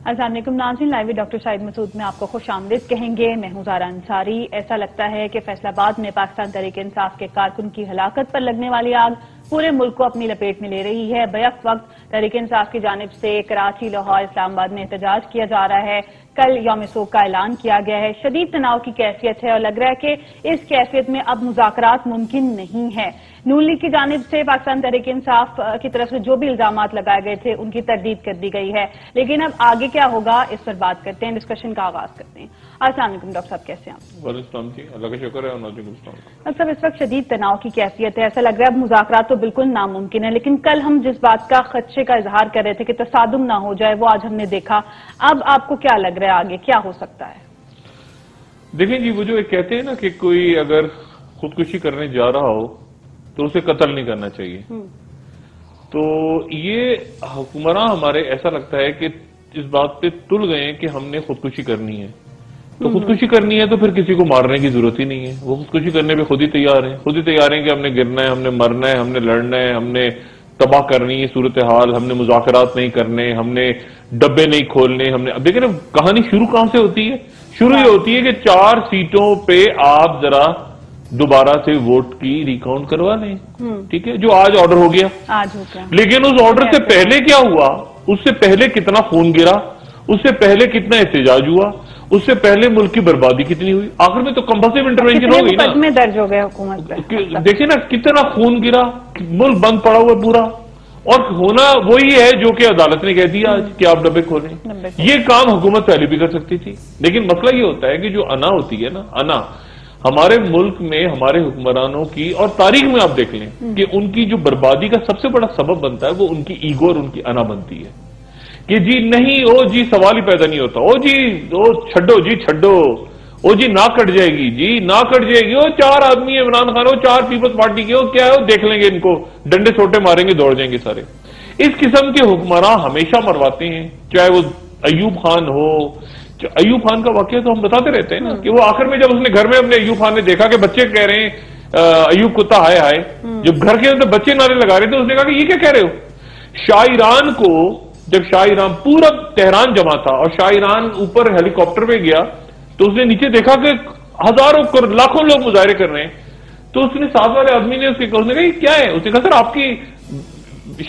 السلام علیکم ناظرین، لائیو ڈاکٹر شاہد مسعود میں آپ کو خوش آمدید کہیں گے۔ میں ہوں زارا انصاری۔ ایسا لگتا ہے کہ فیصل آباد میں پاکستان تحریک انصاف کے کارکن کی ہلاکت پر لگنے والی آگ پورے ملک کو اپنی لپیٹ میں لے رہی ہے۔ بیک وقت تحریک انصاف کی جانب سے کراچی، لاہور، اسلام آباد میں احتجاج کیا جا رہا ہے۔ کل یوم سوگ کا اعلان کیا گیا ہے۔ شدید تناؤ کی کیفیت ہے اور لگ رہا ہے کہ اس کیفیت میں اب مذاکرات ممکن نہیں ہے۔ نون لیگ کی جانب سے پاکستان تحریک انصاف کی طرف سے جو بھی الزامات لگائے گئے تھے ان کی تردید کر دی گئی ہے، لیکن اب آگے کیا ہوگا اس پر بات کرتے ہیں، ڈسکشن کا آغاز کرتے ہیں۔ السلام علیکم ڈاکٹر صاحب، کیسے ہیں آپ؟ وعلیکم السلام جی، اللہ کا شکر ہے۔ ڈاکٹر صاحب، اس وقت شدید تناؤ کی کیفیت ہے، ایسا لگ رہا ہے اب مذاکرات تو بالکل ناممکن ہے، لیکن کل ہم جس بات کا خدشے کا اظہار کر رہے تھے کہ تصادم نہ ہو جائے وہ آج ہم نے دیکھا۔ اب آپ کو کیا لگ رہا ہے آگے کیا ہو سکتا ہے؟ دیکھیں جی، وہ جو ایک کہتے ہیں نا کہ کوئی اگر خودکشی کرنے جا رہا ہو تو اسے قتل نہیں کرنا چاہیے، تو یہ حکمراں ہمارے ایسا لگتا ہے کہ اس بات پہ تل گئے ہیں کہ ہم نے خودکشی کرنی ہے، تو خودکشی کرنی ہے تو پھر کسی کو مارنے کی ضرورت ہی نہیں ہے۔ وہ خودکشی کرنے پہ خود ہی تیار ہیں کہ ہم نے گرنا ہے، ہم نے مرنا ہے، ہم نے لڑنا ہے، ہم نے تباہ کرنی ہے صورتحال، ہم نے مذاکرات نہیں کرنے، ہم نے ڈبے نہیں کھولنے، ہم نے اب دیکھیں نا کہانی شروع کہاں سے ہوتی ہے؟ شروع یہ ہوتی ہے کہ 4 سیٹوں پہ آپ ذرا دوبارہ سے ووٹ کی ریکاؤنٹ کروا لیں، ٹھیک ہے، جو آج آرڈر ہو گیا۔ لیکن اس آرڈر سے پہلے کیا ہوا؟ اس سے پہلے کتنا خون گرا، اس سے پہلے کتنا احتجاج ہوا، اس سے پہلے ملک کی بربادی کتنی ہوئی، آخر میں تو کمپلسری انٹرونشن ہو گئی نا، مقدمے درج ہو گئے حکومت پہ۔ دیکھیں نا کتنا خون گرا، ملک بند پڑا ہوا پورا، اور ہونا وہی ہے جو کہ عدالت نے کہہ دیا آج کہ آپ ڈبے کھولیں۔ یہ کام حکومت پہلے بھی کر سکتی تھی، لیکن مسئلہ یہ ہوتا ہے کہ جو انا ہوتی ہے نا، انا ہمارے ملک میں ہمارے حکمرانوں کی اور تاریخ میں آپ دیکھ لیں کہ ان کی جو بربادی کا سب سے بڑا سبب بنتا ہے وہ ان کی ایگو اور ان کی انا بنتی ہے کہ جی نہیں، او جی سوال ہی پیدا نہیں ہوتا، او جی او چھڈو جی چھڈو، او جی نہ کٹ جائے گی، جی نہ کٹ جائے گی، وہ 4 آدمی ہے عمران خان، وہ 4 پیپلز پارٹی کے، وہ کیا ہے، وہ دیکھ لیں گے ان کو، ڈنڈے سوٹے ماریں گے، دوڑ جائیں گے سارے۔ اس قسم کے حکمراں ہمیشہ مرواتے ہیں، چاہے وہ ایوب خان ہو۔ ایوب خان کا واقعہ تو ہم بتاتے رہتے ہیں نا کہ وہ آخر میں جب اس نے گھر میں اپنے ایوب خان نے دیکھا کہ بچے کہہ رہے ہیں ایوب کتا ہائے ہائے، جب گھر کے اندر بچے نعرے لگا رہے تھے، اس نے کہا کہ یہ کیا کہہ رہے ہو؟ شاہ ایران کو جب شاہ ایران پورا تہران جمع تھا اور شاہ ایران اوپر ہیلی کاپٹر پہ گیا تو اس نے نیچے دیکھا کہ ہزاروں لاکھوں لوگ مظاہرے کر رہے ہیں، تو اس نے ساتھ والے آدمی نے اس کے کہا، اس نے کہا یہ کیا ہے؟ اس نے کہا سر آپ کی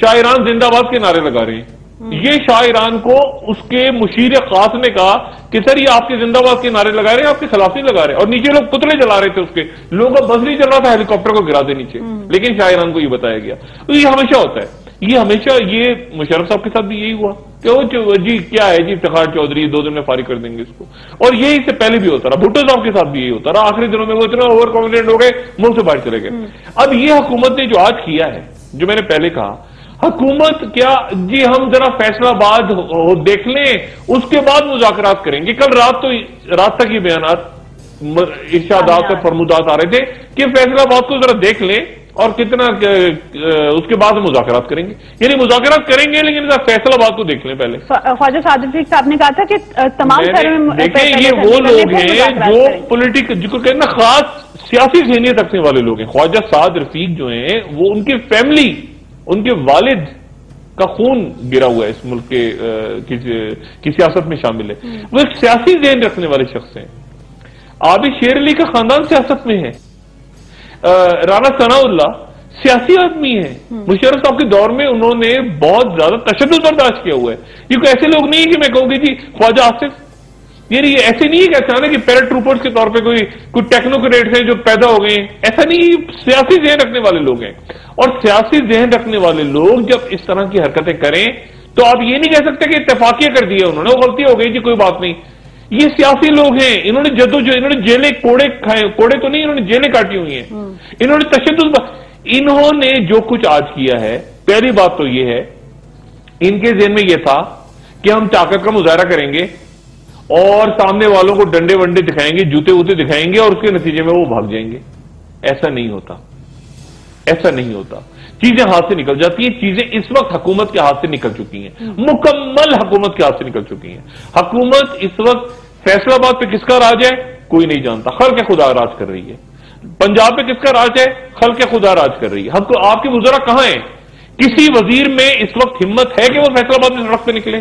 شاہ ایران زندہ باد کے نعرے لگا رہے ہیں۔ یہ شاہ ایران کو اس کے مشیر خاص نے کہا کہ سر یہ آپ کے زندہ باد کے نعرے لگا رہے ہیں، آپ کے خلاف نہیں لگا رہے، اور نیچے لوگ پتلے جلا رہے تھے، اس کے لوگوں کا بس نہیں چل رہا تھا ہیلی کاپٹر کو گرا دے نیچے، لیکن شاہ ایران کو یہ بتایا گیا۔ تو یہ ہمیشہ ہوتا ہے، یہ ہمیشہ، یہ مشرف صاحب کے ساتھ بھی یہی ہوا کہ وہ جی کیا ہے جی افتخار چودھری 2 دن میں فارغ کر دیں گے اس کو، اور یہی اس سے پہلے بھی ہوتا رہا، بھٹو صاحب کے ساتھ بھی یہی ہوتا رہا، آخری دنوں میں وہ اتنا اوور کانفیڈنٹ ہو گئے ملک سے باہر چلے گئے۔ اب یہ حکومت نے جو آج کیا ہے، جو میں نے پہلے کہا، حکومت کیا جی ہم ذرا فیصل آباد دیکھ لیں اس کے بعد مذاکرات کریں گے۔ کل رات تک یہ بیانات، ارشادات اور فرمودات آ رہے تھے کہ فیصل آباد کو ذرا دیکھ لیں اور کتنا اس کے بعد مذاکرات کریں گے، یعنی مذاکرات کریں گے لیکن فیصل آباد کو دیکھ لیں پہلے۔ خواجہ سعد رفیق صاحب نے کہا تھا کہ تمام دیکھیں یہ وہ لوگ ہیں جو پولیٹیکل جس کو کہتے ہیں خاص سیاسی ذہنیت رکھنے والے لوگ ہیں۔ خواجہ سعد رفیق جو ہیں وہ ان کی فیملی، ان کے والد کا خون گرا ہوا ہے اس ملک کی سیاست میں شامل ہے، وہ ایک سیاسی ذہن رکھنے والے شخص ہیں۔ عابد شیر علی کا خاندان سیاست میں ہے، رانا ثناء اللہ سیاسی آدمی ہے، مشرف صاحب کے دور میں انہوں نے بہت زیادہ تشدد برداشت کیا ہوا ہے۔ یہ کوئی ایسے لوگ نہیں کہ میں کہوں گی جی خواجہ آصف، یعنی یہ ایسے نہیں ہے کہ اچانک کہ پیرٹ ٹروپرز کے طور پہ کوئی ٹیکنوکریٹس ہیں جو پیدا ہو گئے ہیں، ایسا نہیں، سیاسی ذہن رکھنے والے لوگ ہیں۔ اور سیاسی ذہن رکھنے والے لوگ جب اس طرح کی حرکتیں کریں تو آپ یہ نہیں کہہ سکتے کہ اتفاقیہ کر دیا انہوں نے، وہ غلطی ہو گئی جی کوئی بات نہیں۔ یہ سیاسی لوگ ہیں، انہوں نے انہوں نے جیلیں کوڑے کھائے، کوڑے تو نہیں، انہوں نے جیلیں کاٹی ہوئی ہیں، انہوں نے تشدد، انہوں نے جو کچھ آج کیا ہے، پہلی بات تو یہ ہے ان کے ذہن میں یہ تھا کہ ہم طاقت کا مظاہرہ کریں گے اور سامنے والوں کو ڈنڈے ونڈے دکھائیں گے، جوتے ووتے دکھائیں گے اور اس کے نتیجے میں وہ بھاگ جائیں گے۔ ایسا نہیں ہوتا، ایسا نہیں ہوتا، چیزیں ہاتھ سے نکل جاتی ہیں، چیزیں اس وقت حکومت کے ہاتھ سے نکل چکی ہیں، مکمل حکومت کے ہاتھ سے نکل چکی ہیں۔ حکومت اس وقت فیصل آباد پہ کس کا راج ہے کوئی نہیں جانتا، خلق خدا راج کر رہی ہے۔ پنجاب پہ کس کا راج ہے، خلق خدا راج کر رہی ہے۔ آپ کے وزراء کہاں ہیں؟ کسی وزیر میں اس وقت ہمت ہے کہ وہ فیصل آباد میں سڑک پہ نکلے؟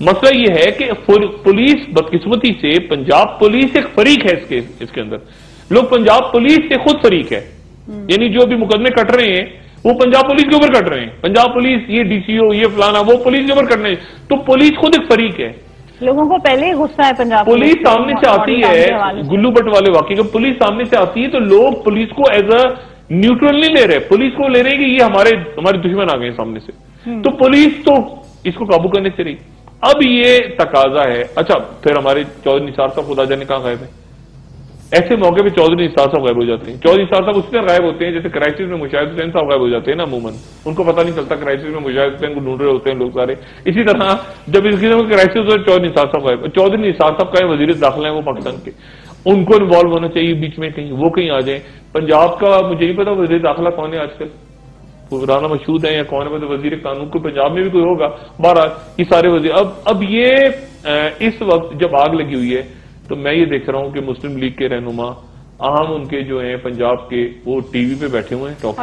مسئلہ یہ ہے کہ پولیس بدقسمتی سے پنجاب پولیس ایک فریق ہے اس کے اندر. لوگ پنجاب پولیس سے خود فریق ہے، یعنی جو بھی مقدمے کٹ رہے ہیں وہ پنجاب پولیس کے اوپر کٹ رہے ہیں. پنجاب پولیس یہ ڈی سی او یہ فلانا وہ پولیس کے اوپر کٹ رہے ہیں. تو پولیس خود ایک فریق ہے. لوگوں کو پہلے ہی غصہ ہے پنجاب پولیس سامنے سے آتی ہے، گلو بٹ والے واقعے کا پولیس سامنے سے آتی ہے تو لوگ پولیس کو ایز اے نیوٹرل نہیں لے رہے، پولیس کو لے رہے ہیں کہ یہ ہمارے دشمن آ گئے ہیں سامنے سے. تو پولیس تو اس کو قابو کرنے سے رہی. اب یہ تقاضا ہے. اچھا پھر ہمارے چودھری نثار صاحب خدا جانے کہاں غائب ہیں؟ ایسے موقع پہ چودھری نثار صاحب غائب ہو جاتے ہیں. چودھری نثار صاحب اس طرح غائب ہوتے ہیں جیسے کرائسس میں مشاہد حسین صاحب غائب ہو جاتے ہیں نا. عموماً ان کو پتہ نہیں چلتا کرائسس میں مشاہد حسین کو ڈھونڈ رہے ہوتے ہیں لوگ سارے. اسی طرح جب اس قسم کا کرائسس ہوتا ہے چودھری نثار صاحب غائب. چودھری نثار صاحب کا وزیر داخلہ ہیں وہ پاکستان کے، ان کو انوالو ہونا چاہیے بیچ میں، کہیں وہ کہیں آ جائیں. پنجاب کا مجھے نہیں پتا وزیر داخلہ کون ہے آج کل، رانا مشہود ہے یا کون ہے، وزیر قانون کو پنجاب میں بھی کوئی ہوگا. بہرحال یہ سارے وزیر اب یہ اس وقت جب آگ لگی ہوئی ہے تو میں یہ دیکھ رہا ہوں کہ مسلم لیگ کے رہنما اہم ان کے جو ہیں پنجاب کے وہ ٹی وی پہ بیٹھے ہوئے ہیں، ٹاک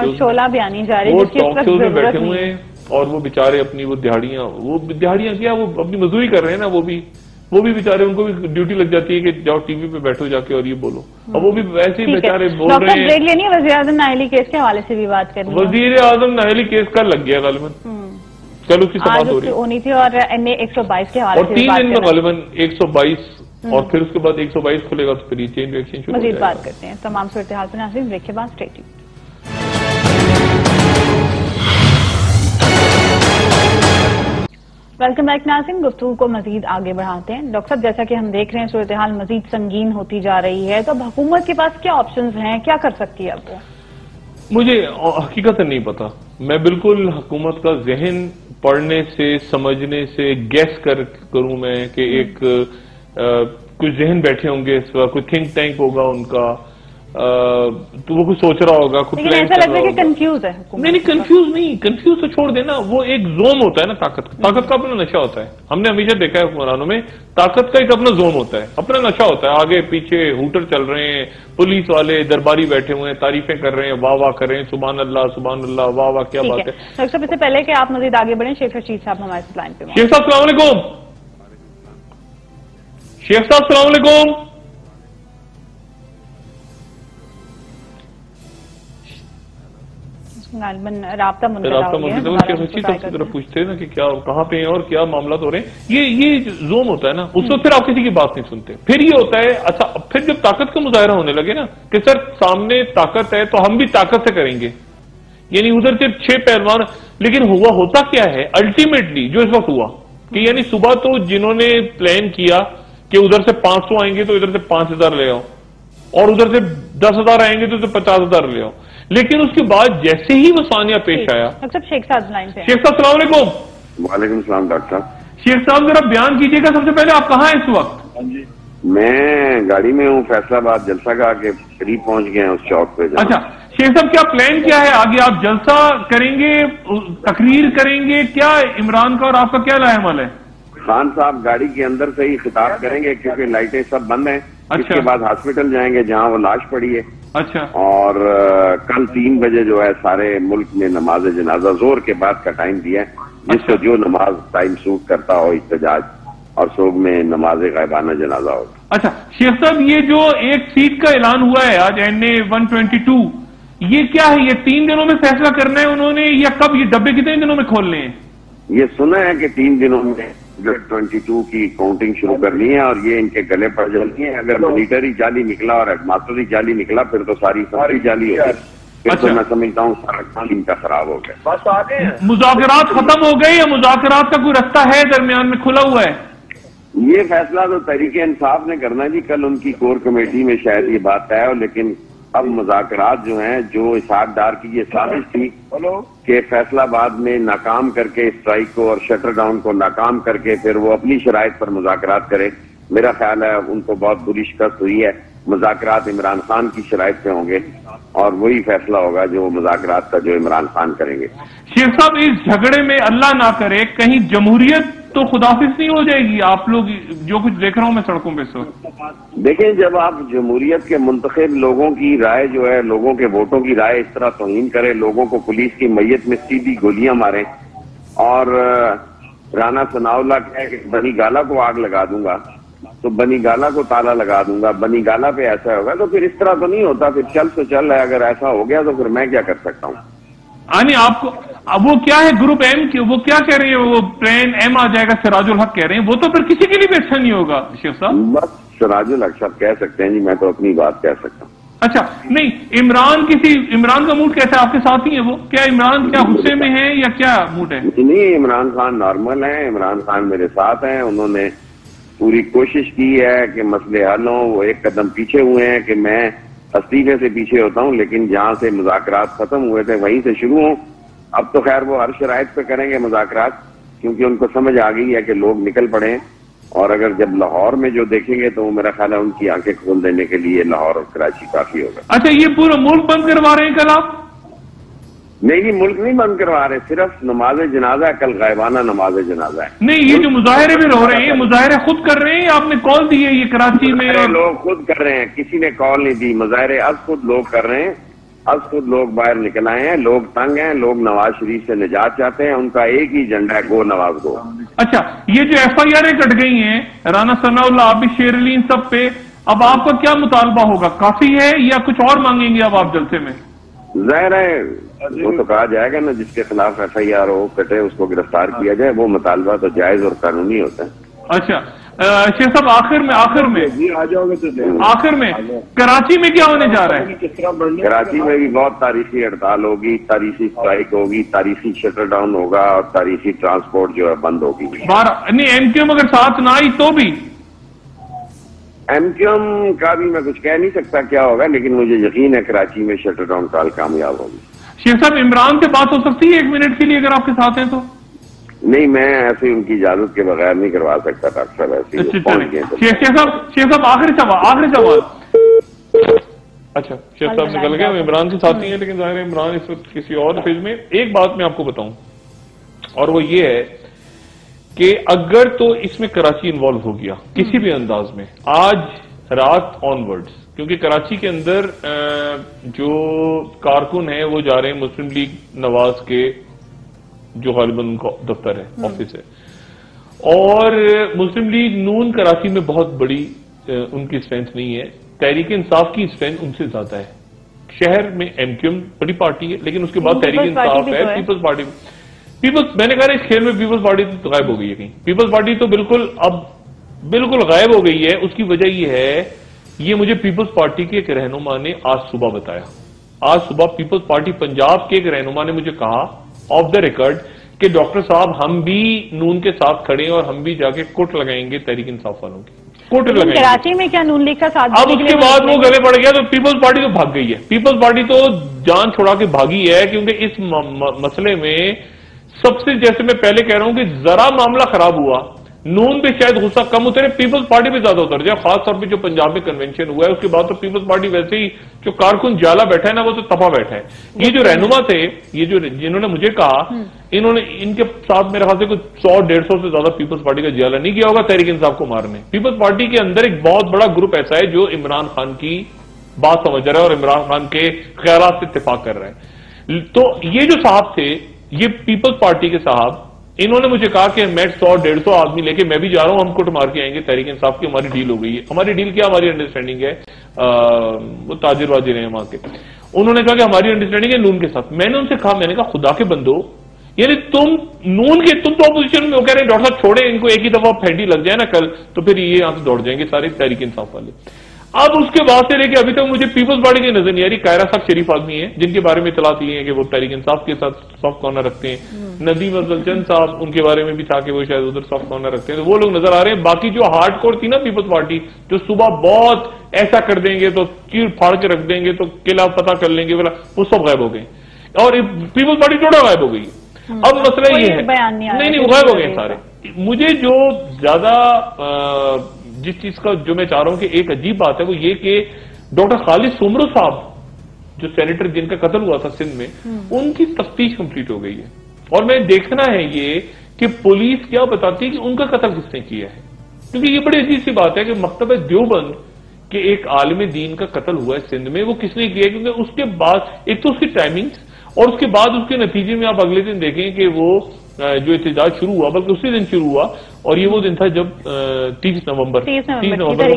شوز میں بیٹھے ہوئے ہیں اور وہ بیچارے اپنی وہ دہاڑیاں کیا وہ اپنی مزدوری کر رہے ہیں نا. وہ بھی بیچارے ان کو بھی ڈیوٹی لگ جاتی ہے کہ جاؤ ٹی وی پہ بیٹھو جا کے اور یہ بولو. اور وہ بھی ویسے ہی بیچارے بول رہے ہیں. بریک لینی ہے وزیر اعظم ناہلی کیس کے حوالے سے بھی بات کرنی ہے. وزیر اعظم ناہلی کیس کا لگ گیا غالباً، چلو اس کی سماعت ہو رہی تھی اور ایم اے 122 کے حوالے سے اور 3 دن میں غالباً 122 اور پھر اس کے بعد 122 کھلے گا تو پھر یہ چین ریئیکشن شروع ہو جائے گا. مزید بات کرتے ہیں تمام صورتحال پر. ناظرین بریک کے بعد اسٹے ٹیونڈ. ویلکم بیک ناظرین. گفتگو کو مزید آگے بڑھاتے ہیں. ڈاکٹر صاحب جیسا کہ ہم دیکھ رہے ہیں صورتحال مزید سنگین ہوتی جا رہی ہے، تو اب حکومت کے پاس کیا آپشنز ہیں، کیا کر سکتی ہے اب وہ؟ مجھے حقیقت نہیں پتا. میں بالکل حکومت کا ذہن پڑھنے سے سمجھنے سے گیس کروں میں کہ ایک کچھ ذہن بیٹھے ہوں گے اس وقت، کوئی تھنک ٹینک ہوگا ان کا، تو وہ کچھ سوچ رہا ہوگا، کچھ لیکن ایسا لگتا ہے کہ کنفیوز ہے حکومت. نہیں کنفیوز تو چھوڑ دینا. وہ ایک زون ہوتا ہے نا طاقت کا اپنا نشہ ہوتا ہے. ہم نے ہمیشہ دیکھا ہے حکمرانوں میں طاقت کا ایک اپنا زون ہوتا ہے، اپنا نشہ ہوتا ہے. آگے پیچھے ہوٹر چل رہے ہیں، پولیس والے درباری بیٹھے ہوئے ہیں، تعریفیں کر رہے ہیں، واہ واہ کر رہے ہیں، سبحان اللہ واہ واہ کیا بات ہے. ڈاکٹر صاحب اس سے پہلے کہ آپ مزید آگے بڑھیں، شیخ رشید صاحب ہمارے لائن پہ. شیخ صاحب السلام علیکم. شیخ صاحب السلام علیکم. رابطہ پوچھتے ہیں نا کہ کیا کہاں پہ ہیں اور کیا معاملات ہو رہے ہیں. یہ زوم ہوتا ہے نا، اس وقت پھر آپ کسی کی بات نہیں سنتے. پھر یہ ہوتا ہے اچھا پھر جب طاقت کا مظاہرہ ہونے لگے نا کہ سر سامنے طاقت ہے تو ہم بھی طاقت سے کریں گے، یعنی ادھر سے 6 پہلوان. لیکن ہوتا کیا ہے الٹیمیٹلی جو اس وقت ہوا کہ یعنی صبح تو جنہوں نے پلان کیا کہ ادھر سے 500 آئیں گے تو ادھر سے 5000 لے آؤ اور ادھر سے 10,000 آئیں گے تو ادھر 50,000 لے آؤ. لیکن اس کے بعد جیسے ہی وہ ثانیہ پیش آیا. شیخ صاحب لائن پہ. شیخ صاحب السلام علیکم. وعلیکم السلام ڈاکٹر صاحب. شیخ صاحب ذرا بیان کیجیے گا سب سے پہلے آپ کہاں ہیں اس وقت؟ میں گاڑی میں ہوں، فیصلہ آباد جلسہ کا کے قریب پہنچ گئے ہیں اس چوک پہ. اچھا شیخ صاحب کیا پلان کیا ہے آگے؟ آپ جلسہ کریں گے، تقریر کریں گے، کیا عمران کا اور آپ کا کیا رائے عمل ہے؟ خان صاحب گاڑی کے اندر سے ہی خطاب کریں گے کیونکہ لائٹیں سب بند ہیں. اس کے بعد ہاسپٹل جائیں گے جہاں وہ لاش پڑی ہے. اچھا. اور کل 3 بجے جو ہے سارے ملک میں نماز جنازہ زور کے بعد کا ٹائم دیا ہے، جس کو جو نماز ٹائم سوٹ کرتا ہو، احتجاج اور صبح میں نماز غائبانہ جنازہ ہوگا. اچھا شیخ صاحب یہ جو ایک سیٹ کا اعلان ہوا ہے آج NA 122، یہ کیا ہے؟ یہ 3 دنوں میں فیصلہ کرنا ہے انہوں نے یا کب؟ یہ ڈبے کتنے دنوں میں کھولنے ہیں؟ یہ سنا ہے کہ 3 دنوں میں 22 کی کاؤنٹنگ شروع کرنی ہے اور یہ ان کے گلے پڑ جلتی ہے. اگر مانیٹری جعلی نکلا اور ایڈماسٹری جعلی نکلا پھر تو ساری جعلی ہوگی. پھر تو میں سمجھتا ہوں سارا کام ان کا خراب ہو گیا. مذاکرات ختم ہو گئے یا مذاکرات کا کوئی رستہ ہے درمیان میں کھلا ہوا ہے؟ یہ فیصلہ تو تحریک انصاف نے کرنا ہے جی. کل ان کی کور کمیٹی میں شاید یہ بات طے ہو، لیکن اب مذاکرات جو ہیں جو اسحاق ڈار کی یہ سازش تھی کہ فیصلہ آباد میں ناکام کر کے اسٹرائک کو اور شٹر ڈاؤن کو ناکام کر کے پھر وہ اپنی شرائط پر مذاکرات کرے، میرا خیال ہے ان کو بہت بری شکست ہوئی ہے. مذاکرات عمران خان کی شرائط پہ ہوں گے اور وہی فیصلہ ہوگا جو مذاکرات کا جو عمران خان کریں گے. شیخ صاحب اس جھگڑے میں اللہ نہ کرے کہیں جمہوریت تو خداحافظ نہیں ہو جائے گی؟ آپ لوگ جو کچھ دیکھ رہا ہوں میں سڑکوں پہ دیکھیں، جب آپ جمہوریت کے منتخب لوگوں کی رائے جو ہے، لوگوں کے ووٹوں کی رائے اس طرح توہین کرے، لوگوں کو پولیس کی میت میں سیدھی گولیاں مارے اور رانا ثناءاللہ کہے کہ بنی گالہ کو آگ لگا دوں گا تو بنی گالہ کو تالا لگا دوں گا، بنی گالہ پہ ایسا ہوگا، تو پھر اس طرح تو نہیں ہوتا، پھر چل تو چل رہا ہے، اگر ایسا ہو گیا تو پھر میں کیا کر سکتا ہوں؟ یعنی آپ کو اب وہ کیا ہے گروپ ایم کی، وہ کیا کہہ رہے ہیں، وہ پلان ایم آ جائے گا، سراج الحق کہہ رہے ہیں، وہ تو پھر کسی کے لیے بھی اچھا نہیں ہوگا شیخ صاحب۔ بس سراج الحق صاحب کہہ سکتے ہیں جی، میں تو اپنی بات کہہ سکتا ہوں۔ اچھا نہیں، عمران کا موڈ کیسا ہے؟ آپ کے ساتھ ہی ہے وہ؟ کیا عمران کیا غصے میں ہے یا کیا موڈ ہے؟ نہیں، عمران خان نارمل ہیں، عمران خان میرے ساتھ ہیں، انہوں نے پوری کوشش کی ہے کہ مسئلے حل ہوں، وہ ایک قدم پیچھے ہوئے ہیں کہ میں استعفے سے پیچھے ہوتا ہوں، لیکن جہاں سے مذاکرات ختم ہوئے تھے وہیں سے شروع ہوں۔ اب تو خیر وہ ہر شرائط پہ کریں گے مذاکرات، کیونکہ ان کو سمجھ آ گئی ہے کہ لوگ نکل پڑے ہیں، اور اگر جب لاہور میں جو دیکھیں گے تو میرا خیال ہے ان کی آنکھیں کھول دینے کے لیے لاہور اور کراچی کافی ہوگا۔ اچھا یہ پورا ملک بند کروا رہے ہیں کل آپ؟ نہیں، ملک نہیں بند کروا رہے، صرف نماز جنازہ ہے، کل غائبانہ نماز جنازہ ہے۔ نہیں، یہ جو مظاہرے بھی ہو رہے ہیں، مظاہرے خود کر رہے ہیں یا آپ نے کال دی ہے؟ یہ کراچی میں لوگ خود کر رہے ہیں، کسی نے کال نہیں دی، مظاہرے از خود لوگ کر رہے ہیں، از خود لوگ باہر نکل آئے ہیں، لوگ تنگ ہیں، لوگ نواز شریف سے نجات چاہتے ہیں، ان کا ایک ہی ایجنڈا ہے، گو نواز گو۔ اچھا یہ جو ایف آئی آریں کٹ گئی ہیں، رانا ثناءاللہ، آپ بھی شیر علی، ان سب پہ اب آپ کا کیا مطالبہ ہوگا؟ کافی ہے یا کچھ اور مانگیں گے اب آپ جلسے میں؟ ظاہر ہے وہ تو کہا جائے گا نا، جس کے خلاف ایف آئی آر ہو کٹے اس کو گرفتار کیا جائے، وہ مطالبہ تو جائز اور قانونی ہوتا ہے۔ اچھا شیخ صاحب آخر میں کراچی میں کیا ہونے جا رہا ہے؟ کراچی میں بھی بہت تاریخی ہڑتال ہوگی، تاریخی اسٹرائک ہوگی، تاریخی شٹر ڈاؤن ہوگا اور تاریخی ٹرانسپورٹ جو ہے بند ہوگی۔ نہیں ایم کیو ایم اگر ساتھ نہ آئی تو بھی؟ ایم کیو ایم کا بھی میں کچھ کہہ نہیں سکتا کیا ہوگا، لیکن مجھے یقین ہے کراچی میں شٹر ڈاؤن کال کامیاب ہوگی۔ شیخ صاحب عمران سے بات ہو سکتی ہے 1 منٹ کے لیے اگر آپ کے ساتھ ہیں تو؟ نہیں، میں ایسے ان کی اجازت کے بغیر نہیں کروا سکتا ڈاکٹر صاحب، ایسے پہنچ گئے۔ شیخ صاحب آخری سوال۔ اچھا شیخ صاحب نکل گئے، عمران کے ساتھی ہیں، لیکن ظاہر ہے عمران اس وقت کسی اور فیز میں۔ ایک بات میں آپ کو بتاؤں اور وہ یہ ہے کہ اگر تو اس میں کراچی انوالو ہو گیا کسی بھی انداز میں آج رات آن ورڈز، کیونکہ کراچی کے اندر جو کارکن ہیں وہ جا رہے ہیں مسلم لیگ نواز کے جو غالباً ان کا دفتر ہے، آفس ہے، اور مسلم لیگ نون کراچی میں بہت بڑی ان کی اسٹرینتھ نہیں ہے، تحریک انصاف کی اسٹرینتھ ان سے زیادہ ہے۔ شہر میں ایم کیو ایم بڑی پارٹی ہے، لیکن اس کے بعد تحریک انصاف ہے، پیپلز پارٹی، میں نے کہا اس کھیل میں پیپلز پارٹی تو غائب ہو گئی ہے کہیں، پیپلز پارٹی تو بالکل غائب ہو گئی ہے۔ اس کی وجہ یہ ہے، یہ مجھے پیپلز پارٹی کے ایک رہنما نے آج صبح بتایا، آج صبح پیپلز پارٹی پنجاب کے ایک رہنما نے مجھے کہا آف دا ریکارڈ کہ ڈاکٹر صاحب ہم بھی نون کے ساتھ کھڑے ہیں اور ہم بھی جا کے کوٹ لگائیں گے تحریک انصاف والوں کی، کوٹ لگائیں گے۔ کراچی میں کیا نون لیگ کا ساتھ؟ اب اس کے بعد وہ گلے پڑ گیا تو پیپلز پارٹی تو بھاگ گئی ہے، پیپلز پارٹی تو جان چھوڑا کے بھاگی ہے، کیونکہ اس مسئلے میں سب سے، جیسے میں پہلے کہہ رہا ہوں کہ ذرا معاملہ خراب ہوا، نون پہ شاید غصہ کم اترے، پیپلز پارٹی پہ زیادہ اتر جائے، خاص طور پہ جو پنجاب میں کنونشن ہوا ہے اس کے بعد تو پیپلز پارٹی ویسے ہی جو کارکن جالا بیٹھا ہے نا وہ تو تپا بیٹھا ہے۔ یہ جو رہنما تھے، یہ جو جنہوں نے مجھے کہا، انہوں نے ان کے ساتھ میرے خیال سے کچھ 100-150 سے زیادہ پیپلز پارٹی کا جالا نہیں کیا ہوگا تحریک انصاف کو مارنے۔ پیپلز پارٹی کے اندر ایک بہت بڑا گروپ ایسا ہے جو عمران خان کی بات سمجھ رہا ہے اور عمران خان کے خیالات سے اتفاق کر رہا ہے۔ تو یہ جو صاحب تھے، یہ پیپلز پارٹی کے صاحب، انہوں نے مجھے کہا کہ میں 100-150 آدمی لے کے میں بھی جا رہا ہوں، ہم کوٹ مار کے آئیں گے تحریک انصاف کی، ہماری ڈیل ہو گئی ہے۔ ہماری ڈیل کیا؟ ہماری انڈرسٹینڈنگ ہے، وہ تاجر واجر ہیں وہاں کے، انہوں نے کہا کہ ہماری انڈرسٹینڈنگ ہے نون کے ساتھ۔ میں نے ان سے کہا، میں نے کہا خدا کے بندو، یعنی تم نون کے، تم تو اپوزیشن میں، وہ کہہ رہے ہیں ڈاکٹر صاحب چھوڑے ان کو، ایک ہی دفعہ پھینڈی لگ جائے نا کل تو پھر یہ یہاں سے دوڑ جائیں گے سارے تحریک انصاف والے۔ اب اس کے بعد سے لے کے ابھی تک مجھے پیپلز پارٹی کی نظر نہیں آ رہی۔ قائرہ صاحب شریف آدمی ہیں جن کے بارے میں اطلاعات یہ ہیں کہ وہ تحریک انصاف کے ساتھ سافٹ کارنر رکھتے ہیں، ندیم افضل چند صاحب ان کے بارے میں بھی تھا کہ وہ شاید ادھر سافٹ کارنر رکھتے ہیں، تو وہ لوگ نظر آ رہے ہیں۔ باقی جو ہارڈ کور تھی نا پیپلز پارٹی، جو صبح بہت ایسا کر دیں گے تو چیر پھاڑ کے رکھ دیں گے تو قلعہ پتہ کر لیں گے، وہ سب غائب ہو گئے اور پیپلز پارٹی ٹوٹل غائب ہو گئی۔ اب مسئلہ یہ ہے، نہیں وہ غائب ہو گئے سارے۔ مجھے جو زیادہ جس چیز کا جو میں چاہ رہا ہوں کہ ایک عجیب بات ہے وہ یہ کہ ڈاکٹر خالد سومرو صاحب جو سینیٹر جن کا قتل ہوا تھا سندھ میں، ان کی تفتیش کمپلیٹ ہو گئی ہے، اور میں دیکھنا ہے یہ کہ پولیس کیا بتاتی ہے کہ ان کا قتل کس نے کیا ہے، کیونکہ یہ بڑی عجیب سی بات ہے کہ مکتبہ دیوبند کے ایک عالم دین کا قتل ہوا ہے سندھ میں، وہ کس نے کیا ہے؟ کیونکہ اس کے بعد ایک تو اس کی ٹائمنگز اور اس کے بعد اس کے نتیجے میں آپ اگلے دن دیکھیں کہ وہ جو احتجاج شروع ہوا، بلکہ اسی دن شروع ہوا، اور یہ وہ دن تھا جب 30 نومبر کو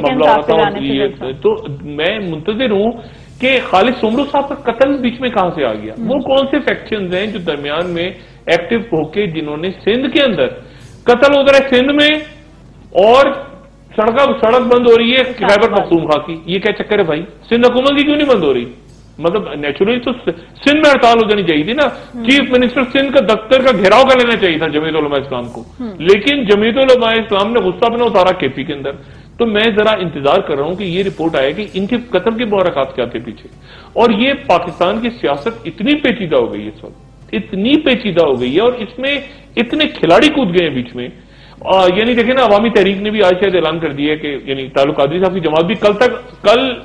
معاملہ ہوا تھا. تو میں منتظر ہوں کہ خالد سومرو صاحب کا قتل بیچ میں کہاں سے آ گیا. وہ کون سے فیکشنز ہیں جو درمیان میں ایکٹیو ہو کے جنہوں نے سندھ کے اندر قتل ہو رہا ہے سندھ میں، اور سڑک بند ہو رہی ہے خیبر پختونخوا کی. یہ کیا چکر ہے بھائی؟ سندھ حکومت کی کیوں نہیں بند ہو رہی؟ مطلب نیچرلی تو سندھ میں ہڑتال ہو جانی چاہیے تھی نا. چیف منسٹر سندھ کا دفتر کا گھیراؤ کر لینا چاہیے تھا جمعیت علماء اسلام کو، لیکن جمعیت علماء اسلام نے غصہ اپنا اتارا کے پی کے اندر. تو میں ذرا انتظار کر رہا ہوں کہ یہ رپورٹ آئے کہ ان کے قتل کے محرکات کیا تھے پیچھے. اور یہ پاکستان کی سیاست اتنی پیچیدہ ہو گئی ہے اس وقت، اتنی پیچیدہ ہو گئی ہے، اور اس میں اتنے کھلاڑی کود گئے ہیں بیچ میں. یعنی دیکھیں نا، عوامی تحریک نے بھی آج شاید اعلان کر دیا ہے کہ یعنی تعلق قادری صاحب کی جماعت بھی کل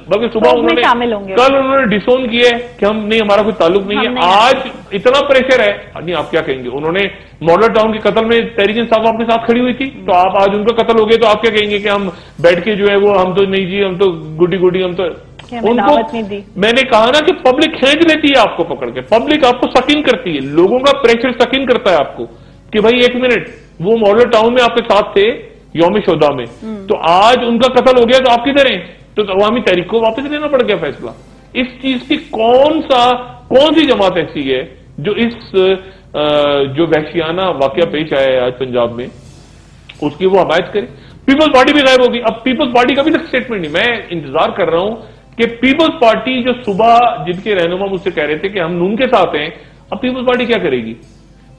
بلکہ صبح انہوں نے ڈسون کیا ہے کہ ہم نہیں، ہمارا کوئی تعلق نہیں ہے. آج اتنا پریشر ہے، نہیں آپ کیا کہیں گے؟ انہوں نے ماڈل ٹاؤن کے قتل میں تحریک انصاف آپ کے ساتھ کھڑی ہوئی تھی، تو آپ آج ان کا قتل ہو گیا تو آپ کیا کہیں گے کہ ہم بیٹھ کے جو ہے وہ ہم تو نہیں جی، ہم تو گڈی ہم تو ان کو. میں نے کہا نا کہ پبلک کھینچ لیتی ہے آپ کو پکڑ کے، پبلک آپ کو سکین کرتی ہے، لوگوں کا پریشر سکین کرتا ہے آپ کو کہ بھائی ایک منٹ، وہ ماڈل ٹاؤن میں آپ کے ساتھ تھے یوم شہداء میں، تو آج ان کا قتل ہو گیا تو آپ کدھر ہیں؟ تو عوامی تحریک کو واپس لینا پڑ گیا فیصلہ. اس چیز کی کون سی جماعت ایسی ہے جو اس جو وحشیانہ واقعہ پیش آیا ہے آج پنجاب میں اس کی وہ حمایت کرے؟ پیپلز پارٹی بھی غائب ہوگی. اب پیپلز پارٹی کا بھی تک اسٹیٹمنٹ نہیں. میں انتظار کر رہا ہوں کہ پیپلز پارٹی جو صبح جن کے رہنما مجھ سے کہہ رہے تھے کہ ہم نون کے ساتھ ہیں، اب پیپلز پارٹی کیا کرے گی؟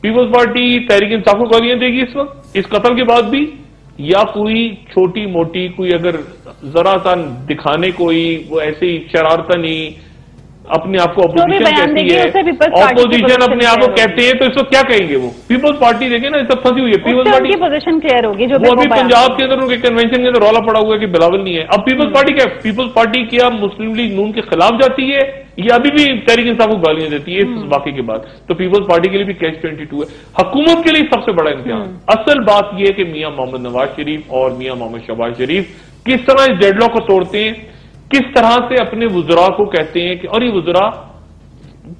پیپلز پارٹی تحریک انصاف کو گالیاں دے گی اس وقت اس قتل کے بعد بھی، یا کوئی چھوٹی موٹی کوئی اگر ذرا سا دکھانے کوئی وہ ایسے ہی شرارتنی اپنے آپ کو اپوزیشن کہتی ہے، اپوزیشن اپنے آپ کو کہتے ہیں، تو اس وقت کیا کہیں گے وہ؟ پیپلز پارٹی دیکھیں نا، سب پھنسی ہوئی ہے. پیپلز پارٹی کی پوزیشن کلیئر ہوگی. وہ ابھی پنجاب کے اندر ان کے کنونشن کے اندر رولا پڑا ہوا ہے کہ بلاول نہیں ہے. اب پیپلز پارٹی کیا؟ پیپلز پارٹی کیا مسلم لیگ نون کے خلاف جاتی ہے یا ابھی بھی تحریک انصاف کو گالیاں دیتی ہے اس واقعے کے بعد؟ تو پیپلز پارٹی کے لیے بھی کیچ 22 ہے. حکومت کے لیے سب سے بڑا امتحان اصل بات یہ ہے کہ میاں محمد نواز شریف اور میاں محمد شہباز شریف کس طرح اس ڈیڈ لاک کو توڑتے ہیں، کس طرح سے اپنے وزراء کو کہتے ہیں کہ، اور یہ وزراء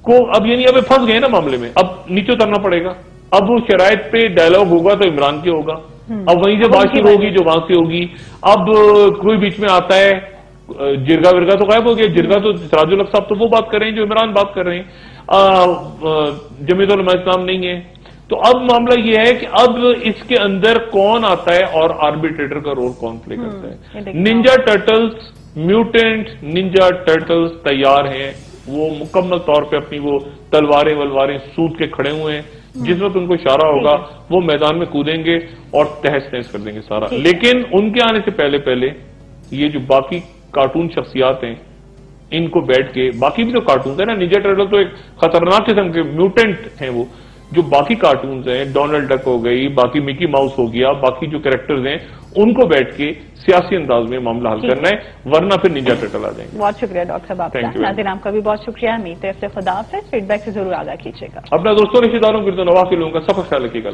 کو اب یعنی اب پھنس گئے نا معاملے میں، اب نیچے اترنا پڑے گا. اب وہ شرائط پہ ڈائلاگ ہوگا تو عمران کے ہوگا، اب وہیں سے بات شروع ہوگی جو وہاں سے ہوگی. اب کوئی بیچ میں آتا ہے، جرگا ورگا تو غائب ہو گیا، جرگا تو سراج الحق صاحب تو وہ بات کر رہے ہیں جو عمران بات کر رہے ہیں، جمعیت علماء اسلام نہیں ہے. تو اب معاملہ یہ ہے کہ اب اس کے اندر کون آتا ہے اور آربیٹریٹر کا رول کون پلے کرتا ہے. ننجا ٹرٹلز، میوٹینٹ ننجا ٹرٹلز تیار ہیں، وہ مکمل طور پہ اپنی وہ تلواریں ولواریں سوٹ کے کھڑے ہوئے ہیں. جس وقت ان کو اشارہ ہوگا وہ میدان میں کودیں گے اور تہس نہس کر دیں گے سارا. لیکن ان کے آنے سے پہلے یہ جو باقی کارٹون شخصیات ہیں ان کو بیٹھ کے، باقی بھی تو کارٹونز ہیں نا، ننجا ٹرٹل تو ایک خطرناک قسم کے میوٹینٹ ہیں، وہ جو باقی کارٹونز ہیں، ڈونلڈ ڈک ہو گئی، باقی مکی ماؤس ہو گیا، باقی جو کریکٹرز ہیں ان کو بیٹھ کے سیاسی انداز میں معاملہ حل کرنا ہے، ورنہ پھر ننجا ٹرٹل آ جائیں گے. بہت شکریہ ڈاکٹر صاحب آپ کا. ناظرین آپ کا بھی بہت شکریہ. امید ہے خدا حافظ. فیڈ بیک سے ضرور آگاہ کیجیے گا. اپنا دوستوں رشتہ داروں گرد و نواح کے لوگوں کا سب کا خیال رکھیے گا.